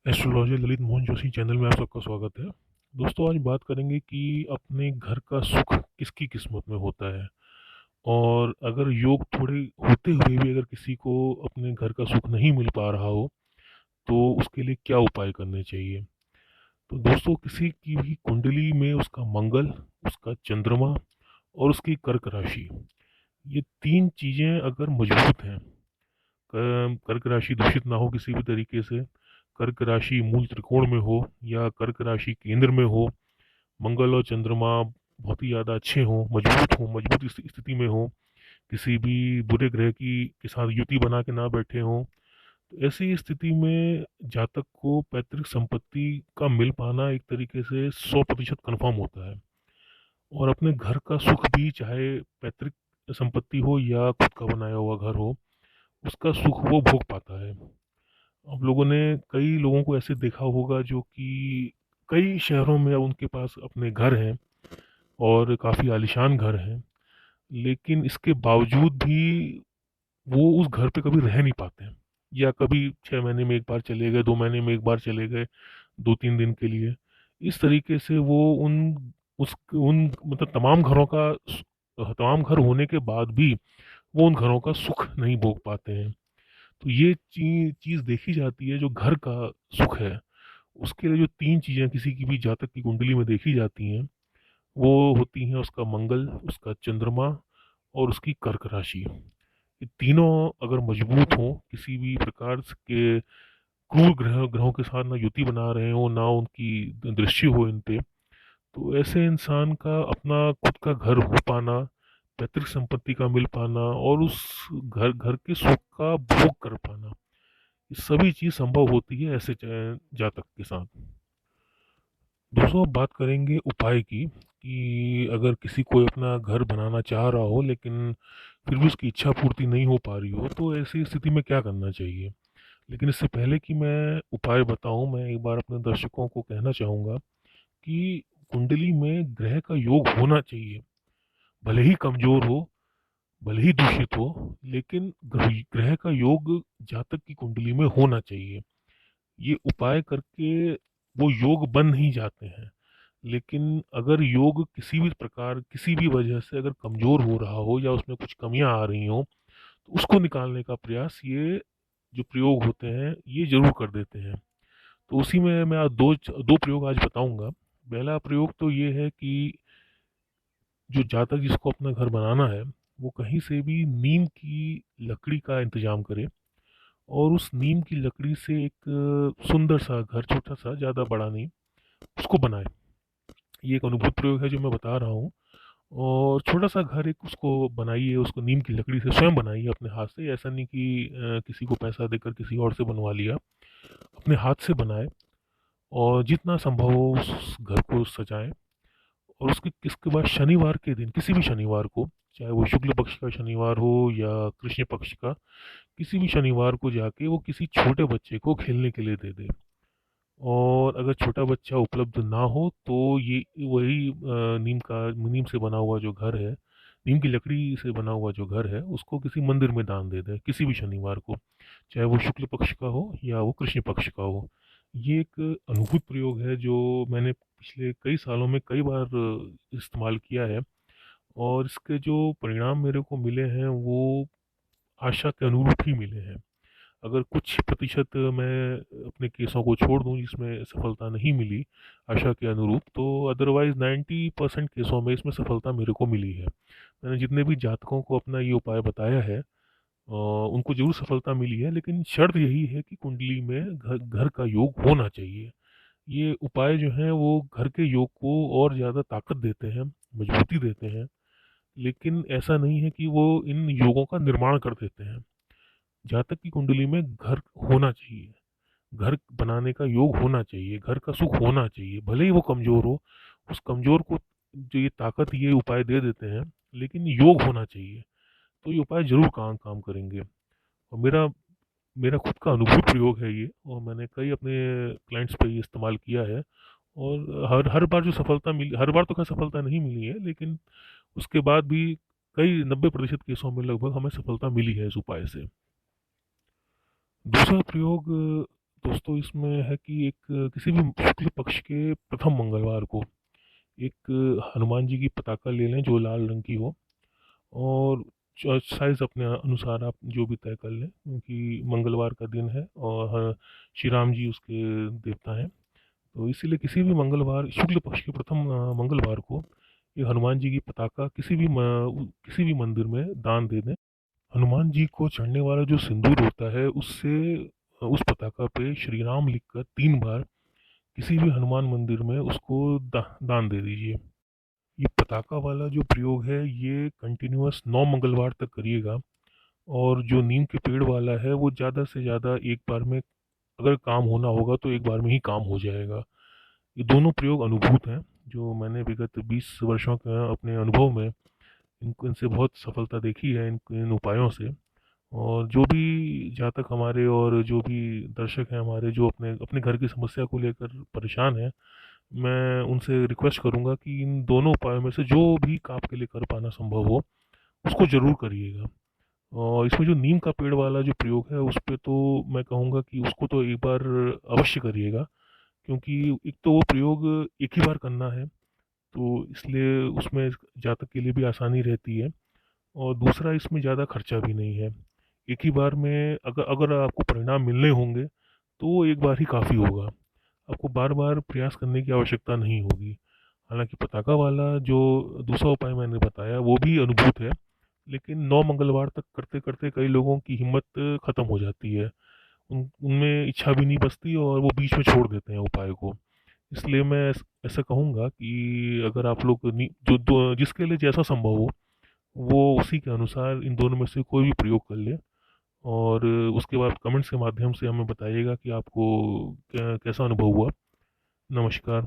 Astrologer Lalit Mohan Joshi channel में आप सबका स्वागत है। दोस्तों, आज बात करेंगे कि अपने घर का सुख किसकी किस्मत में होता है, और अगर योग थोड़े होते हुए भी अगर किसी को अपने घर का सुख नहीं मिल पा रहा हो तो उसके लिए क्या उपाय करने चाहिए। तो दोस्तों, किसी की भी कुंडली में उसका मंगल, उसका चंद्रमा और उसकी कर्क राशि, ये तीन चीजें अगर मजबूत हैं, कर्क राशि दूषित ना हो किसी भी तरीके से, कर्क राशि मूल त्रिकोण में हो या कर्क राशि केंद्र में हो, मंगल और चंद्रमा बहुत ही ज़्यादा अच्छे हों, मजबूत स्थिति में हो, किसी भी बुरे ग्रह की के साथ युति बना के ना बैठे हों, तो ऐसी स्थिति में जातक को पैतृक संपत्ति का मिल पाना एक तरीके से 100% कन्फर्म होता है। और अपने घर का सुख भी, चाहे पैतृक संपत्ति हो या खुद का बनाया हुआ घर हो, उसका सुख वो भोग पाता है। आप लोगों ने कई लोगों को ऐसे देखा होगा जो कि कई शहरों में उनके पास अपने घर हैं और काफ़ी आलीशान घर हैं, लेकिन इसके बावजूद भी वो उस घर पे कभी रह नहीं पाते हैं, या कभी 6 महीने में एक बार चले गए, 2 महीने में एक बार चले गए, 2-3 दिन के लिए। इस तरीके से वो उन मतलब तमाम घर होने के बाद भी वो उन घरों का सुख नहीं भोग पाते हैं। तो ये चीज़ देखी जाती है, जो घर का सुख है उसके लिए जो तीन चीज़ें किसी की भी जातक की कुंडली में देखी जाती हैं, वो होती हैं उसका मंगल, उसका चंद्रमा और उसकी कर्क राशि। ये तीनों अगर मजबूत हों, किसी भी प्रकार के क्रूर ग्रहों के साथ ना युति बना रहे हो, ना उनकी दृष्टि हो इन पे, तो ऐसे इंसान का अपना खुद का घर हो पाना, पैतृक संपत्ति का मिल पाना और उस घर घर के सुख का भोग कर पाना, ये सभी चीज़ संभव होती है ऐसे जातक के साथ। दोस्तों, अब बात करेंगे उपाय की, कि अगर किसी को अपना घर बनाना चाह रहा हो लेकिन फिर भी उसकी इच्छा पूर्ति नहीं हो पा रही हो, तो ऐसी स्थिति में क्या करना चाहिए। लेकिन इससे पहले कि मैं उपाय बताऊं, मैं एक बार अपने दर्शकों को कहना चाहूँगा कि कुंडली में ग्रह का योग होना चाहिए। भले ही कमजोर हो, भले ही दूषित हो, लेकिन ग्रह का योग जातक की कुंडली में होना चाहिए। ये उपाय करके वो योग बन नहीं जाते हैं, लेकिन अगर योग किसी भी प्रकार, किसी भी वजह से अगर कमजोर हो रहा हो या उसमें कुछ कमियां आ रही हो, तो उसको निकालने का प्रयास ये जो प्रयोग होते हैं ये जरूर कर देते हैं। तो उसी में मैं आज दो दो प्रयोग आज बताऊंगा। पहला प्रयोग तो ये है कि जो जातक जिसको अपना घर बनाना है, वो कहीं से भी नीम की लकड़ी का इंतजाम करे और उस नीम की लकड़ी से एक सुंदर सा घर, छोटा सा, ज़्यादा बड़ा नहीं, उसको बनाए। ये एक अनुभूत प्रयोग है जो मैं बता रहा हूँ। और छोटा सा घर एक उसको बनाइए, उसको नीम की लकड़ी से स्वयं बनाइए अपने हाथ से, ऐसा नहीं कि किसी को पैसा देकर किसी और से बनवा लिया। अपने हाथ से बनाए और जितना संभव हो उस घर को सजाएं। और उसके इसके बाद शनिवार के दिन, किसी भी शनिवार को, चाहे वो शुक्ल पक्ष का शनिवार हो या कृष्ण पक्ष का, किसी भी शनिवार को जाके वो किसी छोटे बच्चे को खेलने के लिए दे दे। और अगर छोटा बच्चा उपलब्ध ना हो तो ये वही नीम से बना हुआ जो घर है, नीम की लकड़ी से बना हुआ जो घर है, उसको किसी मंदिर में दान दे दे किसी भी शनिवार को, चाहे वो शुक्ल पक्ष का हो या वो कृष्ण पक्ष का हो। ये एक अनुभूत प्रयोग है जो मैंने पिछले कई सालों में कई बार इस्तेमाल किया है, और इसके जो परिणाम मेरे को मिले हैं वो आशा के अनुरूप ही मिले हैं। अगर कुछ प्रतिशत मैं अपने केसों को छोड़ दूं जिसमें सफलता नहीं मिली आशा के अनुरूप, तो अदरवाइज 90% केसों में इसमें सफलता मेरे को मिली है। मैंने जितने भी जातकों को अपना ये उपाय बताया है, उनको जरूर सफलता मिली है, लेकिन शर्त यही है कि कुंडली में घर घर का योग होना चाहिए। ये उपाय जो हैं वो घर के योग को और ज़्यादा ताकत देते हैं, मजबूती देते हैं, लेकिन ऐसा नहीं है कि वो इन योगों का निर्माण कर देते हैं। जातक की कुंडली में घर होना चाहिए, घर बनाने का योग होना चाहिए, घर का सुख होना चाहिए, भले ही वो कमजोर हो। उस कमजोर को जो ये ताकत, ये उपाय दे देते हैं, लेकिन योग होना चाहिए, तो ये उपाय जरूर काम काम करेंगे। और मेरा मेरा खुद का अनुभूत प्रयोग है ये, और मैंने कई अपने क्लाइंट्स पे ये इस्तेमाल किया है। और हर हर बार जो सफलता मिली, हर बार तो खैर सफलता नहीं मिली है, लेकिन उसके बाद भी कई 90% केसों में लगभग हमें सफलता मिली है इस उपाय से। दूसरा प्रयोग दोस्तों इसमें है कि एक किसी भी शुक्ल पक्ष के प्रथम मंगलवार को एक हनुमान जी की पताका ले लें जो लाल रंग की हो, और साइज़ अपने अनुसार आप जो भी तय कर लें, क्योंकि मंगलवार का दिन है और श्री राम जी उसके देवता हैं। तो इसीलिए किसी भी मंगलवार, शुक्ल पक्ष के प्रथम मंगलवार को ये हनुमान जी की पताका किसी भी मंदिर में दान दे दें। हनुमान जी को चढ़ने वाला जो सिंदूर होता है उससे उस पताका पे श्री राम लिखकर 3 बार किसी भी हनुमान मंदिर में उसको दान दे दीजिए। ये पताका वाला जो प्रयोग है ये कंटिन्यूअस 9 मंगलवार तक करिएगा। और जो नीम के पेड़ वाला है वो ज़्यादा से ज़्यादा एक बार में, अगर काम होना होगा तो एक बार में ही काम हो जाएगा। ये दोनों प्रयोग अनुभूत हैं, जो मैंने विगत 20 वर्षों के अपने अनुभव में इनसे बहुत सफलता देखी है, इन उपायों से। और जो भी, जहाँ तक हमारे और जो भी दर्शक हैं हमारे जो अपने अपने घर की समस्या को लेकर परेशान हैं, मैं उनसे रिक्वेस्ट करूंगा कि इन दोनों उपायों में से जो भी आपके लिए कर पाना संभव हो उसको ज़रूर करिएगा। और इसमें जो नीम का पेड़ वाला जो प्रयोग है उस पे तो मैं कहूँगा कि उसको तो एक बार अवश्य करिएगा, क्योंकि एक तो वो प्रयोग एक ही बार करना है, तो इसलिए उसमें जातक के लिए भी आसानी रहती है। और दूसरा, इसमें ज़्यादा खर्चा भी नहीं है। एक ही बार में अगर अगर आपको परिणाम मिलने होंगे तो वो एक बार ही काफ़ी होगा। आपको बार बार प्रयास करने की आवश्यकता नहीं होगी। हालांकि पताका वाला जो दूसरा उपाय मैंने बताया वो भी अनुभूत है, लेकिन 9 मंगलवार तक करते करते कई लोगों की हिम्मत ख़त्म हो जाती है। उनमें इच्छा भी नहीं बचती और वो बीच में छोड़ देते हैं उपाय को। इसलिए मैं ऐसा कहूँगा कि अगर आप लोग जिसके लिए जैसा संभव हो वो उसी के अनुसार इन दोनों में से कोई भी प्रयोग कर ले। और उसके बाद कमेंट्स के माध्यम से हमें बताइएगा कि आपको कैसा अनुभव हुआ। नमस्कार।